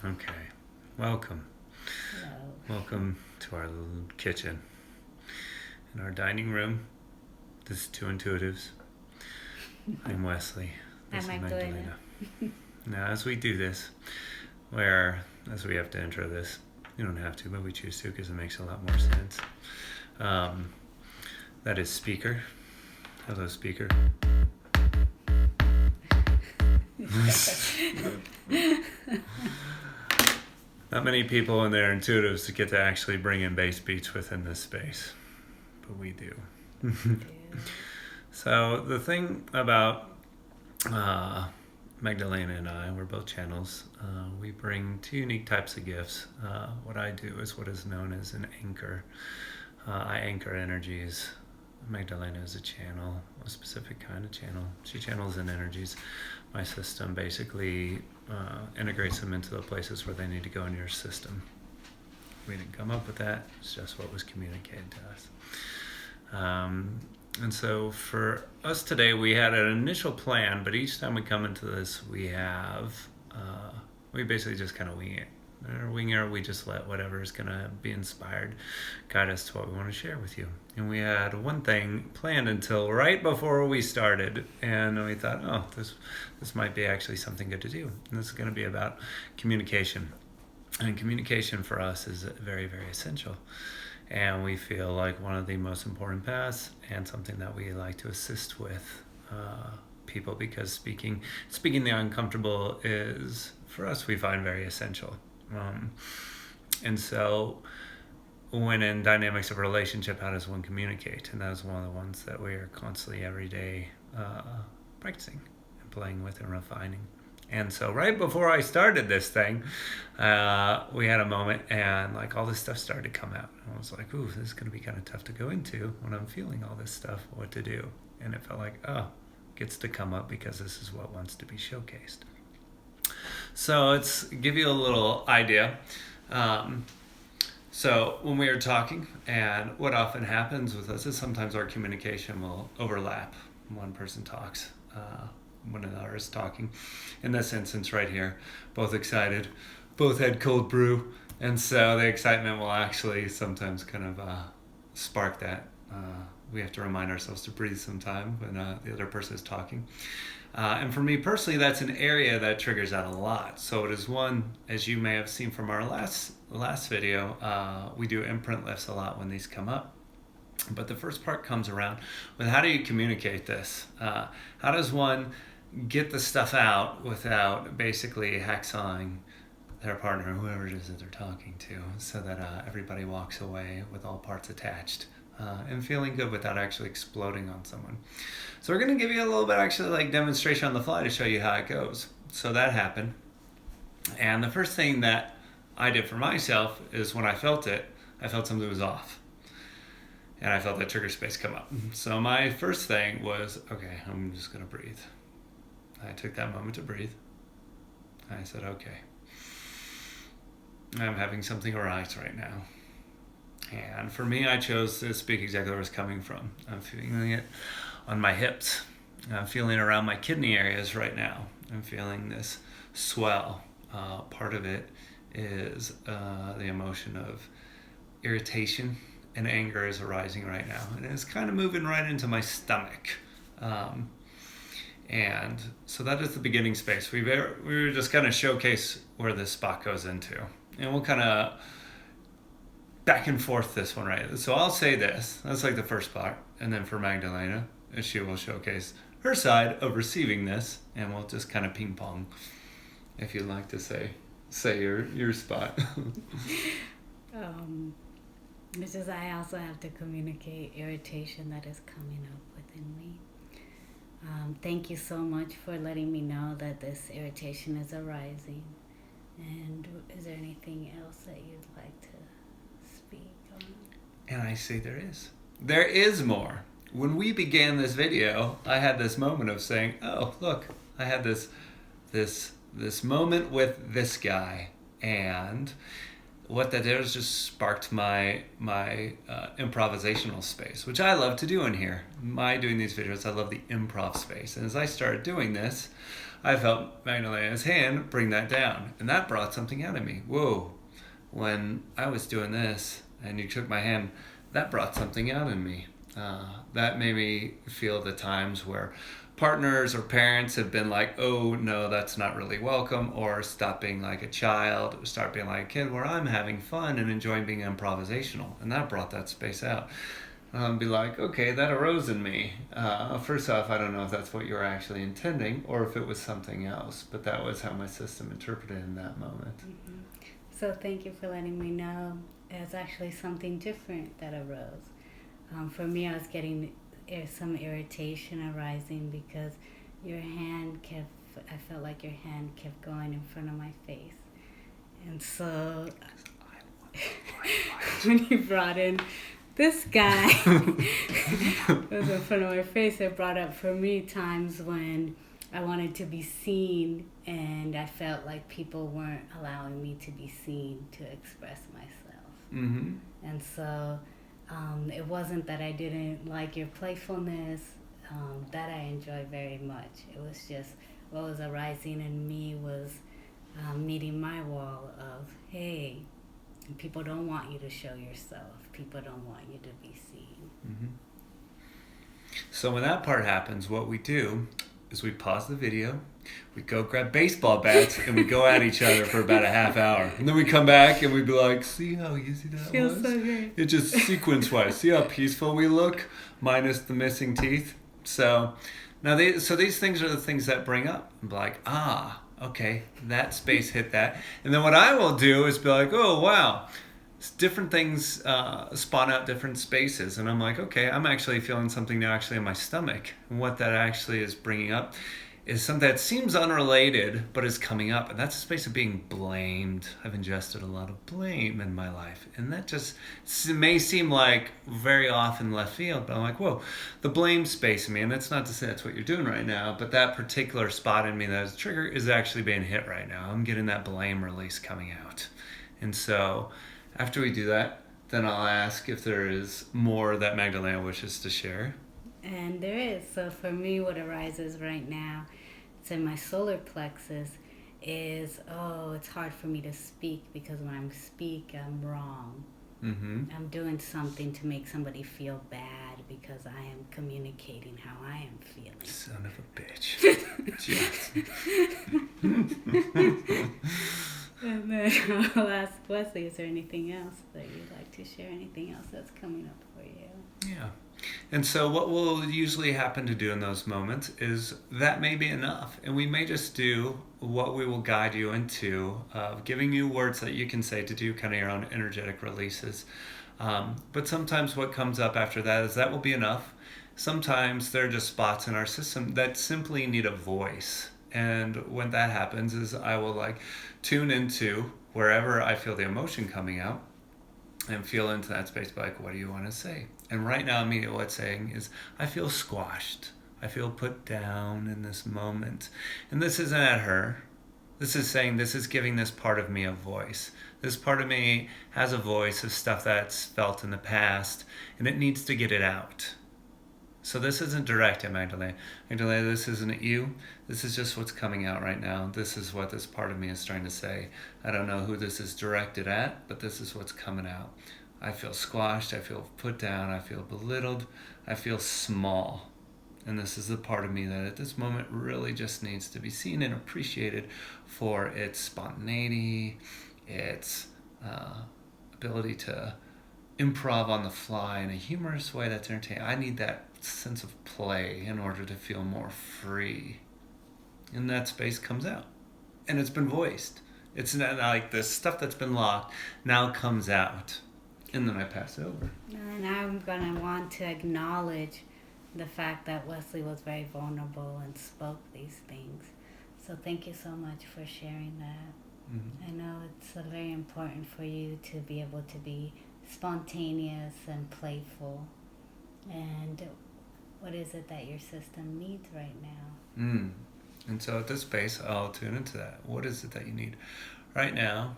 Okay. Welcome. Hello. Welcome to our little kitchen. In our dining room, this is 2Intuitives. I'm Wesley. This I'm is Magdalena. Magdalena. Now, as we do this, as we have to intro this, you don't have to, but we choose to because it makes a lot more sense. That is Speaker. Hello, Speaker. Not many people in their intuitives get to actually bring in bass beats within this space, but we do. So the thing about Magdalena and I, we're both channels. We bring two unique types of gifts. What I do is what is known as an anchor. I anchor energies. Magdalena is a channel, a specific kind of channel. She channels in energies. My system basically integrates them into the places where they need to go in your system. We didn't come up with that. It's just what was communicated to us. And so for us today, we had an initial plan, but each time we come into this, we basically just kind of wing it. We just let whatever is going to be inspired guide us to what we want to share with you. And we had one thing planned until right before we started, and we thought, oh, this might be actually something good to do. And this is going to be about communication. And communication for us is very, very essential. And we feel like one of the most important paths and something that we like to assist with people, because speaking the uncomfortable is, for us, we find very essential. And so when in dynamics of a relationship, how does one communicate? And that is one of the ones that we are constantly every day practicing and playing with and refining. And so right before I started this thing, we had a moment and like all this stuff started to come out. And I was like, ooh, this is going to be kind of tough to go into when I'm feeling all this stuff, what to do. And it felt like, oh, it gets to come up because this is what wants to be showcased. So let's give you a little idea. So when we are talking, and what often happens with us is sometimes our communication will overlap. One person talks, one another is talking. In this instance right here, both excited, both had cold brew, and so the excitement will actually sometimes kind of spark that. We have to remind ourselves to breathe sometime when the other person is talking. And for me personally, that's an area that triggers that a lot. So it is one, as you may have seen from our last video, we do imprint lifts a lot when these come up. But the first part comes around with how do you communicate this? How does one get the stuff out without basically hacksawing their partner, whoever it is that they're talking to, so that everybody walks away with all parts attached and feeling good without actually exploding on someone. So we're going to give you a little bit actually like demonstration on the fly to show you how it goes. So that happened. And the first thing that I did for myself is when I felt it, I felt something was off. And I felt that trigger space come up. So my first thing was, okay, I'm just going to breathe. I took that moment to breathe. I said, okay, I'm having something arise right now. And for me, I chose to speak exactly where it's coming from. I'm feeling it on my hips. I'm feeling it around my kidney areas right now. I'm feeling this swell. Part of it is the emotion of irritation and anger is arising right now. And it's kind of moving right into my stomach. And so that is the beginning space. We were just kind of showcase where this spot goes into. And we'll kind of back and forth this one, right? So I'll say this. That's like the first part. And then for Magdalena, she will showcase her side of receiving this. And we'll just kind of ping pong, if you'd like to say your spot. It's just I also have to communicate irritation that is coming up within me. Thank you so much for letting me know that this irritation is arising. And is there anything else that you'd like to speak on? And I say there is. There is more. When we began this video, I had this moment of saying, oh, look, I had this moment with this guy. And what that did was just sparked my improvisational space, which I love to do in here. Doing these videos, I love the improv space. And as I started doing this, I felt Magdalena's hand bring that down. And that brought something out of me. Whoa. When I was doing this and you took my hand, that brought something out in me. That made me feel the times where partners or parents have been like, oh no, that's not really welcome, or stop being like a child, start being like a kid, where I'm having fun and enjoying being improvisational. And that brought that space out. Be like, okay, that arose in me. First off, I don't know if that's what you were actually intending or if it was something else, but that was how my system interpreted in that moment. Mm-hmm. So thank you for letting me know. It's actually something different that arose. For me, I was getting some irritation arising because I felt like your hand kept going in front of my face. And so when you brought in this guy was in front of my face, it brought up for me times when I wanted to be seen and I felt like people weren't allowing me to be seen to express myself. Mm-hmm. And so it wasn't that I didn't like your playfulness, that I enjoyed very much. It was just what was arising in me was meeting my wall of, hey, people don't want you to show yourself. People don't want you to be seen. Mm-hmm. So when that part happens, what we do is we pause the video, we go grab baseball bats, and we go at each other for about a half hour. And then we come back and we'd be like, see how easy that Feels was? so great. It just sequence-wise. See how peaceful we look, minus the missing teeth? So now these things are the things that bring up. I'm like, okay, that space hit that. And then what I will do is be like, oh, wow. Different things spawn out different spaces, and I'm like, okay, I'm actually feeling something now actually in my stomach, and what that actually is bringing up is something that seems unrelated but is coming up, and that's a space of being blamed. I've ingested a lot of blame in my life, and that just may seem like very often left field, but I'm like, whoa, the blame space in me, and that's not to say that's what you're doing right now, but that particular spot in me that is a trigger is actually being hit right now. I'm getting that blame release coming out. And so after we do that, then I'll ask if there is more that Magdalena wishes to share. And there is. So for me, what arises right now, it's in my solar plexus, is, it's hard for me to speak because when I speak, I'm wrong. Mm-hmm. I'm doing something to make somebody feel bad because I am communicating how I am feeling. Son of a bitch. Yes. And then I'll ask Wesley, is there anything else that you'd like to share? Anything else that's coming up for you? Yeah. And so what will usually happen to do in those moments is that may be enough. And we may just do what we will guide you into, giving you words that you can say to do kind of your own energetic releases. But sometimes what comes up after that is that will be enough. Sometimes there are just spots in our system that simply need a voice. And when that happens is I will tune into wherever I feel the emotion coming out and feel into that space like, what do you want to say? And right now, immediately what's saying is, I feel squashed. I feel put down in this moment. And this isn't at her. This is saying, this is giving this part of me a voice. This part of me has a voice of stuff that's felt in the past, and it needs to get it out. So this isn't direct at Magdalena. Magdalena, this isn't at you. This is just what's coming out right now. This is what this part of me is trying to say. I don't know who this is directed at, but this is what's coming out. I feel squashed. I feel put down. I feel belittled. I feel small. And this is the part of me that at this moment really just needs to be seen and appreciated for its spontaneity, its ability to improv on the fly in a humorous way that's entertaining. I need that sense of play in order to feel more free. And that space comes out. And it's been voiced. It's not like the stuff that's been locked now comes out. And then I pass it over. And I'm going to want to acknowledge the fact that Wesley was very vulnerable and spoke these things. So thank you so much for sharing that. Mm-hmm. I know it's very important for you to be able to be spontaneous and playful. And what is it that your system needs right now? And so at this space, I'll tune into that. What is it that you need? Right now,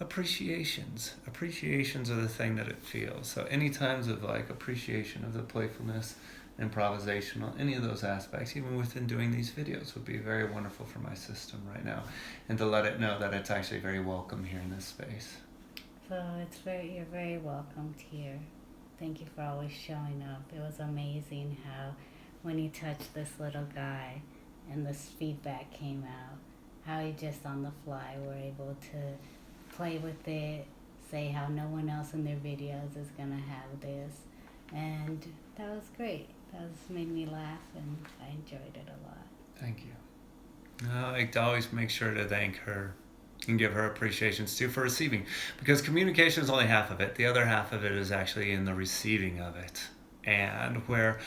appreciations. Appreciations are the thing that it feels. So any times of like appreciation of the playfulness, improvisational, any of those aspects, even within doing these videos, would be very wonderful for my system right now. And to let it know that it's actually very welcome here in this space. So you're very welcomed here. Thank you for always showing up. It was amazing how when you touched this little guy and this feedback came out, how you just on the fly were able to play with it, say how no one else in their videos is going to have this. And that was great. That made me laugh, and I enjoyed it a lot. Thank you. I like to always make sure to thank her and give her appreciations too for receiving, because communication is only half of it. The other half of it is actually in the receiving of it. And where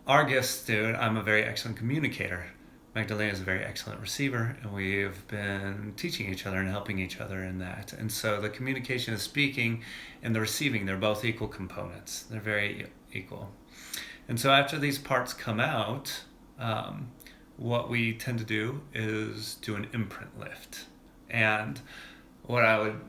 our gifts do, I'm a very excellent communicator. Magdalena is a very excellent receiver, and we've been teaching each other and helping each other in that. And so the communication is speaking and the receiving, they're both equal components. They're very equal. And so after these parts come out, what we tend to do is do an imprint lift. And what I would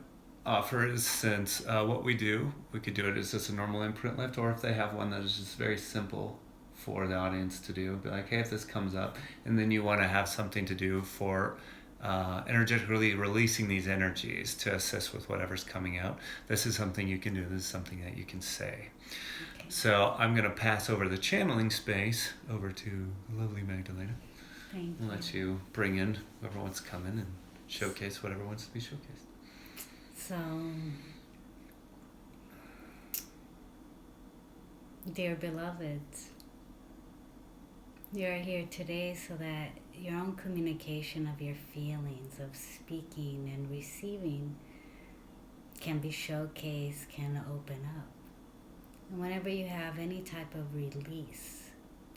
offer is, since what we do, we could do it as just a normal imprint lift, or if they have one that is just very simple for the audience to do, be like, hey, if this comes up, and then you want to have something to do for energetically releasing these energies to assist with whatever's coming out, this is something you can do. This is something that you can say. Okay. So I'm going to pass over the channeling space over to the lovely Magdalena. Thank you. And let you bring in whoever wants to come in and showcase whatever wants to be showcased. So, dear beloveds, you're here today so that your own communication of your feelings, of speaking and receiving, can be showcased, can open up. And whenever you have any type of release,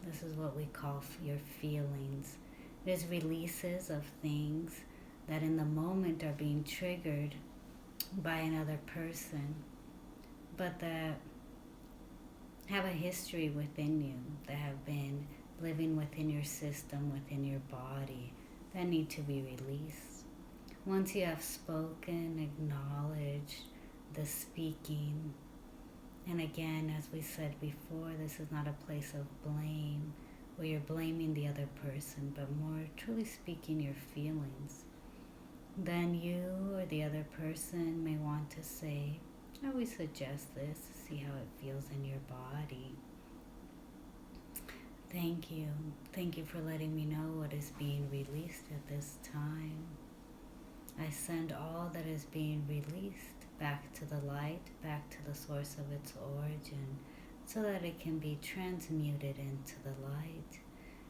this is what we call your feelings. There's releases of things that in the moment are being triggered by another person, but that have a history within you, that have been living within your system, within your body, that need to be released. Once you have spoken, acknowledged the speaking, and again, as we said before, this is not a place of blame, where you're blaming the other person, but more truly speaking your feelings. Then you or the other person may want to say, I always suggest this to see how it feels in your body. Thank you. Thank you for letting me know what is being released at this time. I send all that is being released back to the light, back to the source of its origin, so that it can be transmuted into the light.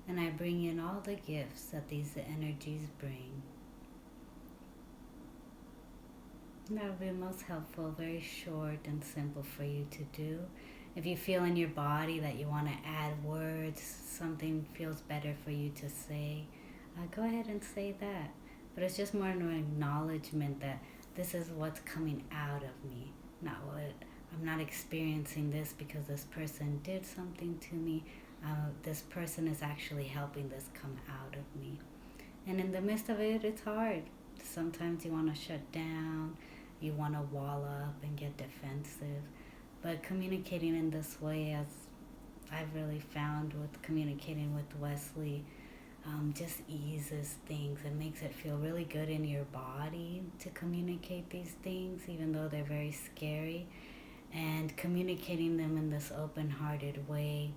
And I bring in all the gifts that these energies bring. That would be most helpful, very short and simple for you to do. If you feel in your body that you want to add words, something feels better for you to say, go ahead and say that. But it's just more an acknowledgement that this is what's coming out of me, not what I'm not experiencing this because this person did something to me. This person is actually helping this come out of me. And in the midst of it, it's hard. Sometimes you want to shut down, you want to wall up and get defensive. But communicating in this way, as I've really found with communicating with Wesley, just eases things. It makes it feel really good in your body to communicate these things, even though they're very scary. And communicating them in this open-hearted way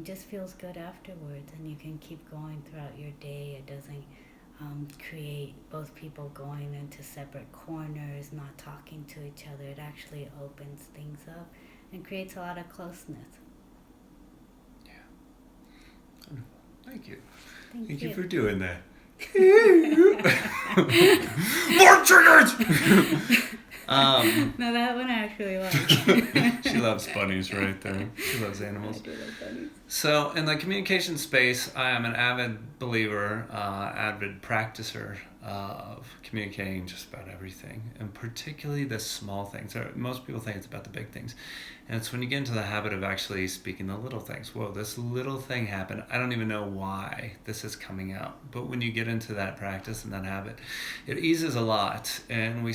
just feels good afterwards, and you can keep going throughout your day. It doesn't create both people going into separate corners, not talking to each other. It actually opens things up and creates a lot of closeness. Yeah. Wonderful. Thank you. Thank you for doing that. More triggers! No, that one I actually like. She loves bunnies right there. She loves animals. I do love bunnies. So in the communication space, I am an avid believer, avid practicer of communicating just about everything, and particularly the small things. Most people think it's about the big things, and it's when you get into the habit of actually speaking the little things. Whoa, this little thing happened. I don't even know why this is coming out, but when you get into that practice and that habit, it eases a lot. And we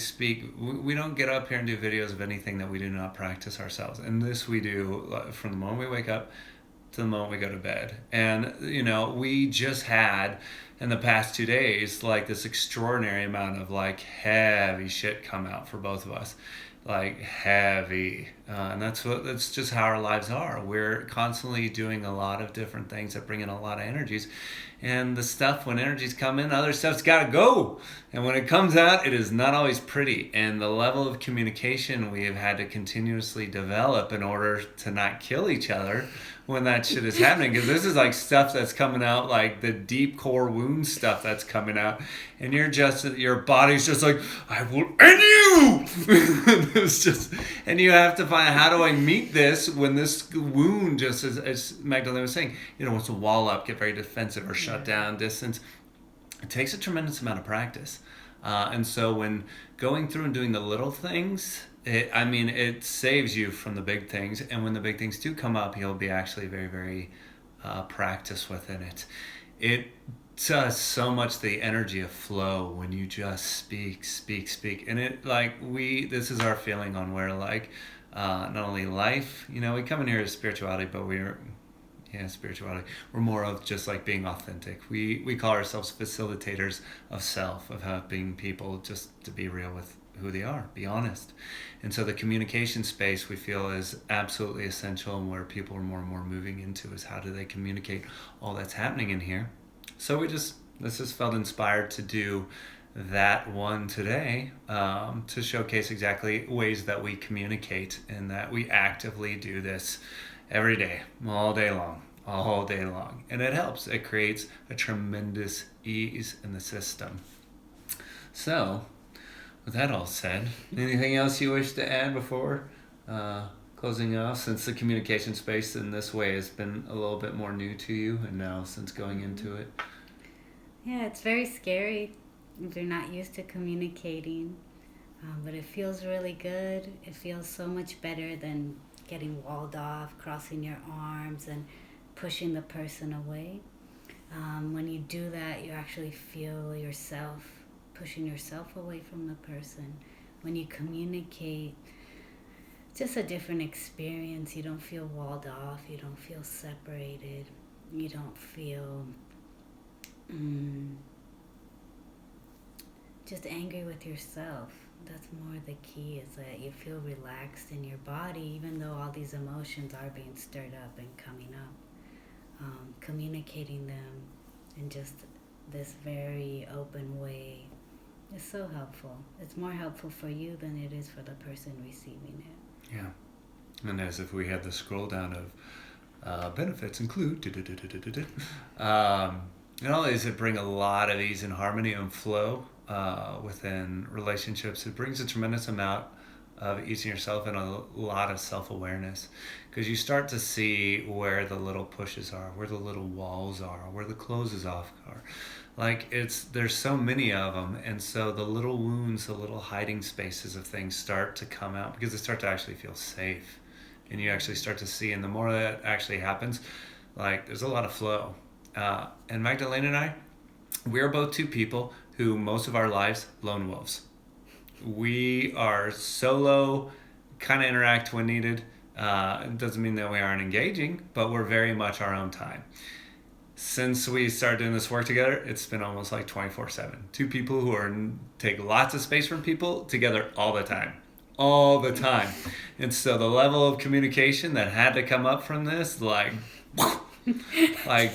don't get up here and do videos of anything that we do not practice ourselves, and this we do from the moment we wake up to the moment we go to bed. And we just had in the past 2 days like this extraordinary amount of like heavy shit come out for both of us, like heavy, and that's just how our lives are. We're constantly doing a lot of different things that bring in a lot of energies, and the stuff, when energies come in, other stuff's got to go, and when it comes out, it is not always pretty. And the level of communication we have had to continuously develop in order to not kill each other when that shit is happening, because this is like stuff that's coming out, like the deep core wound stuff that's coming out, and your body's just like, I will end you. It's just, and you have to find, how do I meet this when this wound, just as Magdalena was saying, wants to wall up, get very defensive or shut down, distance. It takes a tremendous amount of practice, and so when going through and doing the little things, it saves you from the big things. And when the big things do come up, you'll be actually very, very practiced within it. It does so much, the energy of flow, when you just speak. And this is our feeling on where, like, not only life, we come in here as spirituality, but spirituality. We're more of just like being authentic. We call ourselves facilitators of self, of helping people just to be real with who they are, be honest. And so the communication space we feel is absolutely essential, and where people are more and more moving into is how do they communicate all that's happening in here. So this just felt inspired to do that one today, to showcase exactly ways that we communicate, and that we actively do this every day, all day long. And it helps. It creates a tremendous ease in the system. So, with that all said, anything else you wish to add before closing off, since the communication space in this way has been a little bit more new to you, and now since going into it? Yeah, it's very scary if you're not used to communicating, but it feels really good. It feels so much better than getting walled off, crossing your arms, and pushing the person away. When you do that, you actually feel yourself pushing yourself away from the person. When you communicate, it's just a different experience. You don't feel walled off. You don't feel separated. You don't feel just angry with yourself. That's more the key, is that you feel relaxed in your body, even though all these emotions are being stirred up and coming up. Communicating them in just this very open way is so helpful. It's more helpful for you than it is for the person receiving it. Yeah. And as if we had the scroll down of benefits include, not only does it bring a lot of ease and harmony and flow within relationships, it brings a tremendous amount of ease in yourself and a lot of self-awareness, because you start to see where the little pushes are, where the little walls are, where the closes off are. Like, there's so many of them, and so the little wounds, the little hiding spaces of things start to come out, because they start to actually feel safe, and you actually start to see. And the more that actually happens, like, there's a lot of flow. And Magdalena and I, we're both two people who most of our lives lone wolves. We are solo, kind of interact when needed. It doesn't mean that we aren't engaging, but we're very much our own time. Since we started doing this work together, it's been almost like 24/7. Two people who take lots of space from people together all the time. And so the level of communication that had to come up from this, like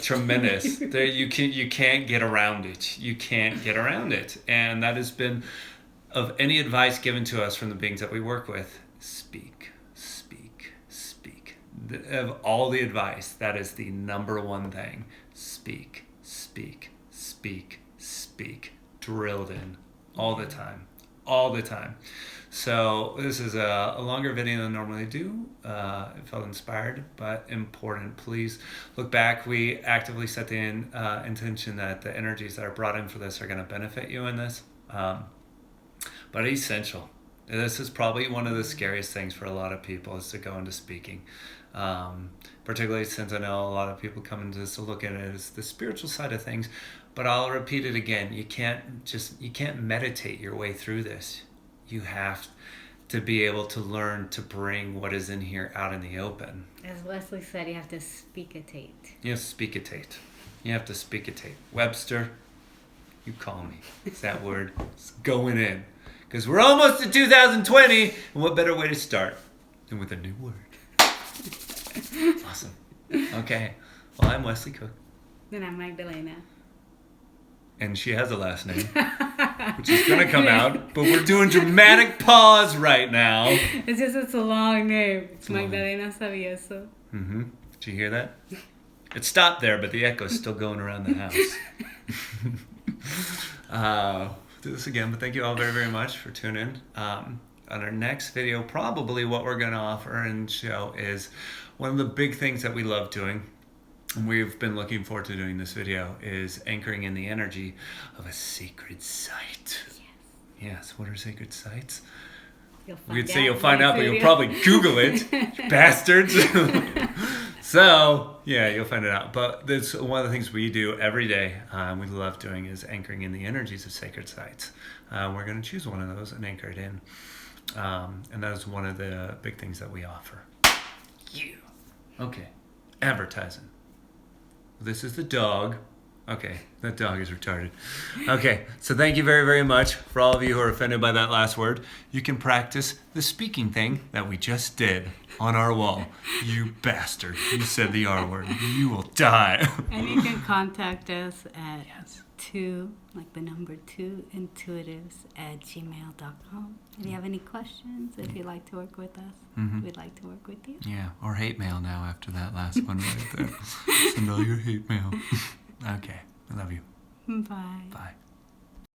tremendous. You can't get around it. You can't get around it. And that has been, of any advice given to us from the beings that we work with, speak. Of all the advice, that is the number one thing. Speak. Drilled in all the time. all the time. So this is a longer video than I normally do. It felt inspired, but important. Please look back. We actively set the intention that the energies that are brought in for this are going to benefit you in this. But essential. This is probably one of the scariest things for a lot of people is to go into speaking. Particularly since I know a lot of people come into this to look at it as the spiritual side of things. But I'll repeat it again. You can't meditate your way through this. You have to be able to learn to bring what is in here out in the open. As Wesley said, you have to speak-a-tate. You have to speak-a-tate. You have to speak-a-tate. Webster, you call me. It's that word. It's going in. Because we're almost to 2020, and what better way to start than with a new word? Awesome. Okay. Well, I'm Wesley Cook. Then I'm Magdalena. And she has a last name, which is going to come out, but we're doing dramatic pause right now. It's a long name. It's Magdalena Savieso. Mm-hmm. Did you hear that? It stopped there, but the echo's still going around the house. Do this again, but thank you all very, very much for tuning in. On our next video, probably what we're going to offer and show is one of the big things that we love doing, and we've been looking forward to doing this video, is anchoring in the energy of a sacred site. Yes, what are sacred sites? We'd say you'll find out, but you'll probably Google it, bastards. So, yeah, you'll find it out. But that's one of the things we do every day, we love doing, is anchoring in the energies of sacred sites. We're going to choose one of those and anchor it in. And that is one of the big things that we offer. Yeah. Okay. Advertising. This is the dog. Okay, that dog is retarded. Okay, so thank you very, very much. For all of you who are offended by that last word, you can practice the speaking thing that we just did on our wall. You bastard. You said the R word. You will die. And you can contact us at 2Intuitives@gmail.com. If you have any questions, if you'd like to work with us, we'd like to work with you. Yeah, or hate mail now after that last one right there. Send all your hate mail. Okay, I love you. Bye. Bye.